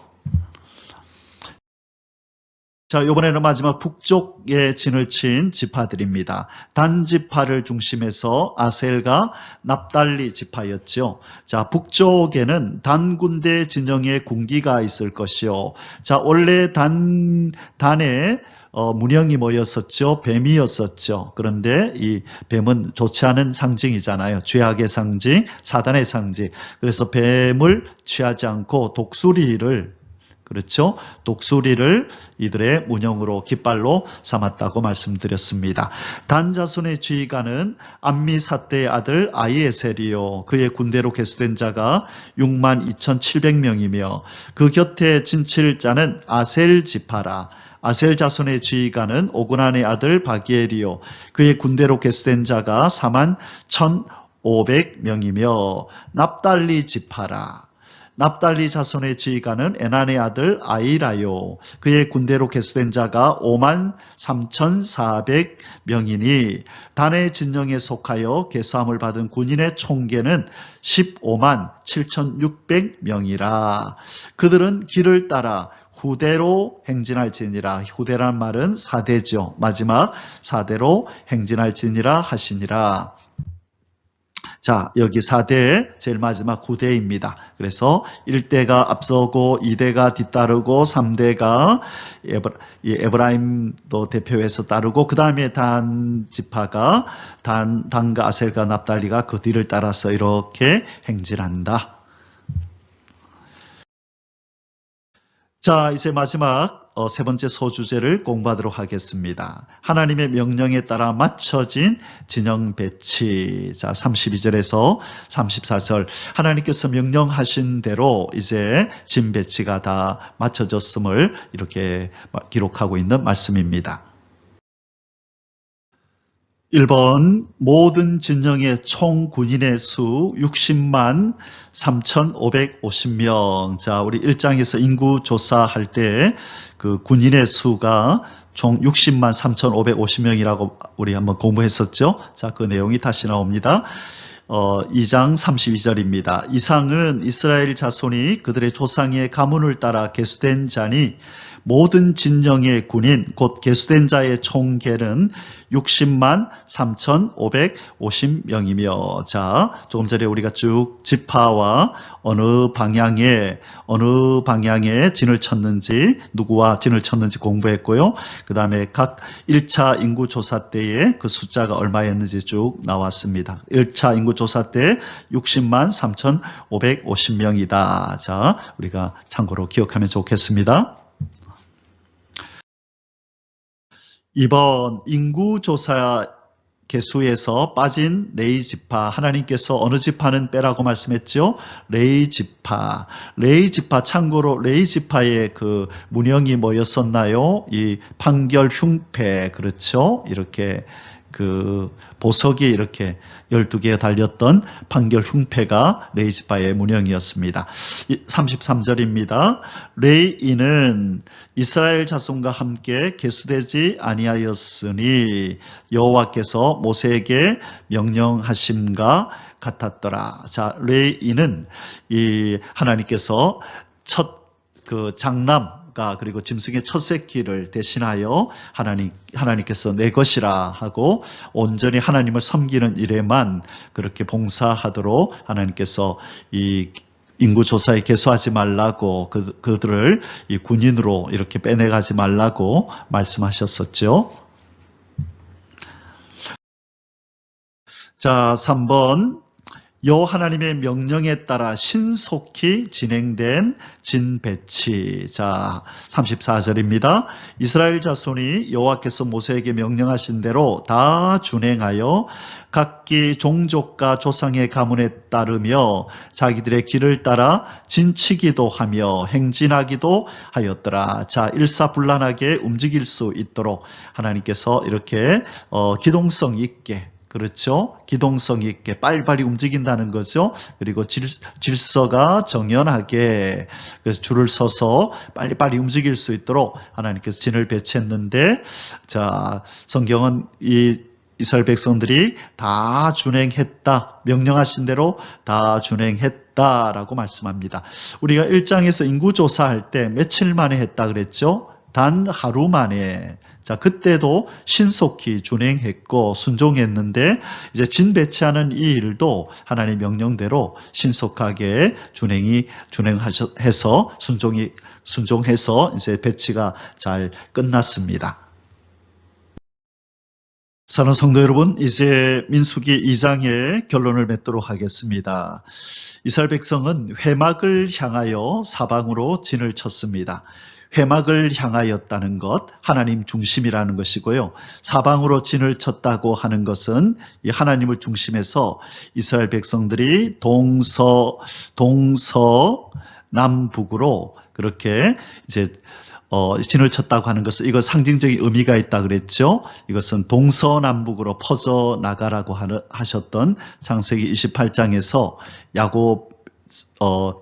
자, 이번에는 마지막 북쪽에 진을 친 지파들입니다. 단 지파를 중심해서 아셀과 납달리 지파였죠. 자, 북쪽에는 단 군대 진영의 군기가 있을 것이요. 자, 원래 단에 문형이 뭐였었죠? 뱀이었었죠. 그런데 이 뱀은 좋지 않은 상징이잖아요. 죄악의 상징, 사단의 상징. 그래서 뱀을 취하지 않고 독수리를, 그렇죠? 독수리를 이들의 문형으로 깃발로 삼았다고 말씀드렸습니다. 단 자손의 지휘관은 암미사떼의 아들 아이에셀이요. 그의 군대로 계수된 자가 62,700명이며 그 곁에 진칠 자는 아셀 지파라. 아셀 자손의 지휘관은 오그난의 아들 바기엘이요. 그의 군대로 계수된 자가 41,500명이며 납달리 지파라. 납달리 자손의 지휘관은 에난의 아들 아이라요. 그의 군대로 계수된 자가 53,400명이니 단의 진영에 속하여 계수함을 받은 군인의 총계는 157,600명이라. 그들은 길을 따라 후대로 행진할지니라. 후대란 말은 4대죠. 마지막 4대로 행진할지니라 하시니라. 자, 여기 4대 제일 마지막 9대입니다. 그래서 1대가 앞서고 2대가 뒤따르고 3대가 에브라임도 대표해서 따르고 그 다음에 단 지파가 단과 아셀과 납달리가 그 뒤를 따라서 이렇게 행진한다. 자, 이제 마지막 세 번째 소주제를 공부하도록 하겠습니다. 하나님의 명령에 따라 맞춰진 진영 배치. 자, 32절에서 34절. 하나님께서 명령하신 대로 이제 진 배치가 다 맞춰졌음을 이렇게 기록하고 있는 말씀입니다. 1번 모든 진영의 총 군인의 수 60만 3,550명. 자, 우리 1장에서 인구 조사할 때 그 군인의 수가 총 60만 3,550명이라고 우리 한번 공부했었죠. 자, 그 내용이 다시 나옵니다. 2장 32절입니다. 이상은 이스라엘 자손이 그들의 조상의 가문을 따라 계수된 자니 모든 진영의 군인 곧 계수된 자의 총계는 60만 3,550명이며 자, 조금 전에 우리가 쭉 지파와 어느 방향에 진을 쳤는지 누구와 진을 쳤는지 공부했고요. 그 다음에 각 1차 인구조사 때에 그 숫자가 얼마였는지 쭉 나왔습니다. 1차 인구조사 때 60만 3,550명이다. 자, 우리가 참고로 기억하면 좋겠습니다. 2번 인구조사 개수에서 빠진 레위 지파. 하나님께서 어느 지파는 빼라고 말씀했죠? 레위 지파. 레위 지파, 참고로 레위 지파의 그 문형이 뭐였었나요? 이 판결 흉패. 그렇죠? 이렇게 그 보석이 이렇게 12개가 달렸던 판결 흉패가 레이지바의 문형이었습니다. 33절입니다. 레이인은 이스라엘 자손과 함께 계수되지 아니하였으니 여호와께서 모세에게 명령하심과 같았더라. 자, 레이인은 이 하나님께서 첫 그 장남과 그리고 짐승의 첫 새끼를 대신하여 하나님께서 내 것이라 하고 온전히 하나님을 섬기는 일에만 그렇게 봉사하도록 하나님께서 이 인구조사에 개수하지 말라고 그들을 이 군인으로 이렇게 빼내가지 말라고 말씀하셨었죠. 자, 3번. 여호와 하나님의 명령에 따라 신속히 진행된 진배치. 자, 34절입니다. 이스라엘 자손이 여호와께서 모세에게 명령하신 대로 다 준행하여 각기 종족과 조상의 가문에 따르며 자기들의 길을 따라 진치기도 하며 행진하기도 하였더라. 자, 일사불란하게 움직일 수 있도록 하나님께서 이렇게 기동성 있게, 그렇죠? 기동성 있게 빨리빨리 움직인다는 거죠. 그리고 질서가 정연하게, 그래서 줄을 서서 빨리빨리 움직일 수 있도록 하나님께서 진을 배치했는데, 자, 성경은 이 이스라엘 백성들이 다 준행했다, 명령하신 대로 다 준행했다라고 말씀합니다. 우리가 1장에서 인구조사할 때 며칠 만에 했다 그랬죠? 단 하루 만에. 자, 그때도 신속히 준행했고 순종했는데 이제 진 배치하는 이 일도 하나님의 명령대로 신속하게 준행해서 순종해서 이제 배치가 잘 끝났습니다. 사랑하는 성도 여러분, 이제 민수기 2장의 결론을 맺도록 하겠습니다. 이스라엘 백성은 회막을 향하여 사방으로 진을 쳤습니다. 회막을 향하였다는 것, 하나님 중심이라는 것이고요. 사방으로 진을 쳤다고 하는 것은 이 하나님을 중심해서 이스라엘 백성들이 동서남북으로 그렇게 이제 진을 쳤다고 하는 것은 이거 상징적인 의미가 있다 그랬죠. 이것은 동서남북으로 퍼져 나가라고 하셨던 창세기 28장에서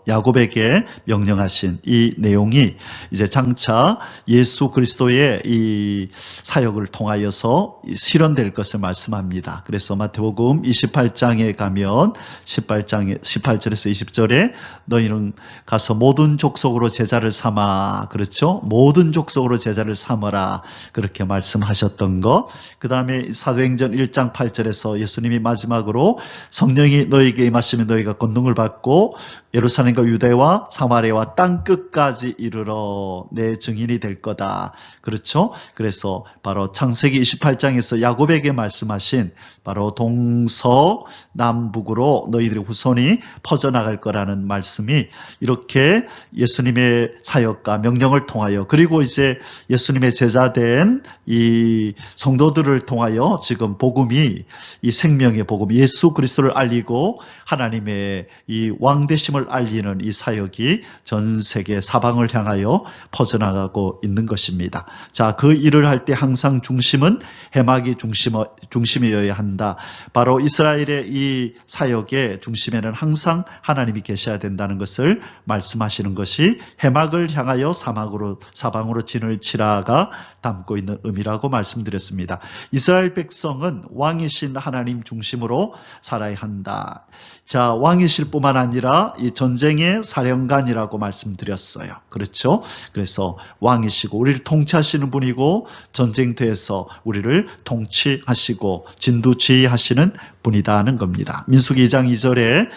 야곱에게 명령하신 이 내용이 이제 장차 예수 그리스도의 이 사역을 통하여서 실현될 것을 말씀합니다. 그래서 마태복음 28장에 가면 18절에서 20절에 너희는 가서 모든 족속으로 제자를 삼아, 그렇죠? 모든 족속으로 제자를 삼아라, 그렇게 말씀하셨던 것. 그 다음에 사도행전 1장 8절에서 예수님이 마지막으로 성령이 너희에게 임하시면 너희가 권능을 받고 예루살렘과 유대와 사마리아와 땅 끝까지 이르러 내 증인이 될 거다. 그렇죠? 그래서 바로 창세기 28장에서 야곱에게 말씀하신 바로 동서남북으로 너희들의 후손이 퍼져나갈 거라는 말씀이 이렇게 예수님의 사역과 명령을 통하여, 그리고 이제 예수님의 제자된 이 성도들을 통하여 지금 복음이, 이 생명의 복음, 예수 그리스도를 알리고 하나님의 이 왕되심을 알리는 이 사역이 전 세계 사방을 향하여 퍼져나가고 있는 것입니다. 자, 그 일을 할 때 항상 중심은 회막이 중심이어야 한다. 바로 이스라엘의 이 사역의 중심에는 항상 하나님이 계셔야 된다는 것을 말씀하시는 것이 회막을 향하여 사방으로 진을 치라가 담고 있는 의미라고 말씀드렸습니다. 이스라엘 백성은 왕이신 하나님 중심으로 살아야 한다. 자, 왕이실 뿐만 아니라 이 전쟁의 사령관이라고 말씀드렸어요. 그렇죠? 그래서 왕이시고 우리를 통치하시는 분이고 전쟁터에서 우리를 통치하시고 진두지휘하시는 분이다 하는 겁니다. 민수기 2장 2절에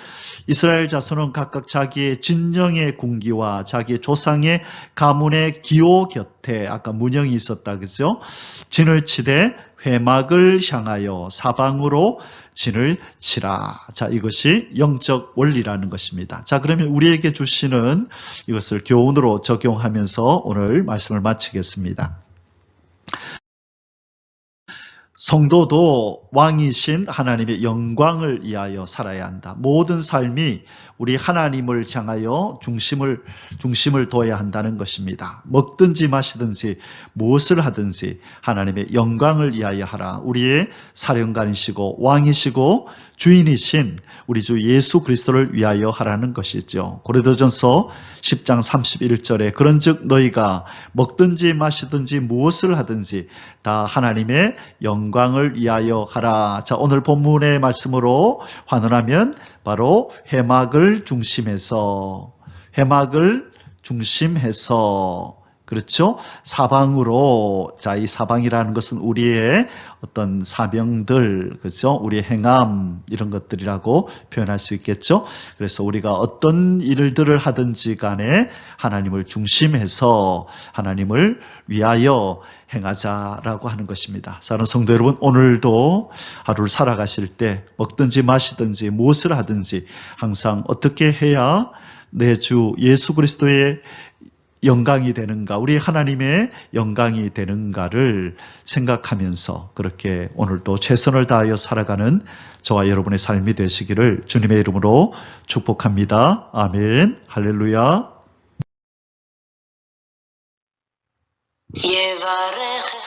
이스라엘 자손은 각각 자기의 진영의 군기와 자기의 조상의 가문의 기호 곁에, 아까 문형이 있었다 그죠? 진을 치되 회막을 향하여 사방으로 진을 치라. 자, 이것이 영적 원리라는 것입니다. 자, 그러면 우리에게 주시는 이것을 교훈으로 적용하면서 오늘 말씀을 마치겠습니다. 성도도 왕이신 하나님의 영광을 위하여 살아야 한다. 모든 삶이 우리 하나님을 향하여 중심을 둬야 한다는 것입니다. 먹든지 마시든지 무엇을 하든지 하나님의 영광을 위하여 하라. 우리의 사령관이시고 왕이시고 주인이신 우리 주 예수 그리스도를 위하여 하라는 것이죠. 고린도전서 10장 31절에 그런즉 너희가 먹든지 마시든지 무엇을 하든지 다 하나님의 영광을 위하여 하라. 자, 오늘 본문의 말씀으로 환원하면 바로 회막을 중심해서 그렇죠? 사방으로, 자, 이 사방이라는 것은 우리의 어떤 사명들, 그렇죠? 우리의 행함, 이런 것들이라고 표현할 수 있겠죠? 그래서 우리가 어떤 일들을 하든지 간에 하나님을 중심해서 하나님을 위하여 행하자라고 하는 것입니다. 사랑하는 성도 여러분, 오늘도 하루를 살아가실 때 먹든지 마시든지 무엇을 하든지 항상 어떻게 해야 내 주 예수 그리스도의 영광이 되는가, 우리 하나님의 영광이 되는가를 생각하면서 그렇게 오늘도 최선을 다하여 살아가는 저와 여러분의 삶이 되시기를 주님의 이름으로 축복합니다. 아멘. 할렐루야. יברך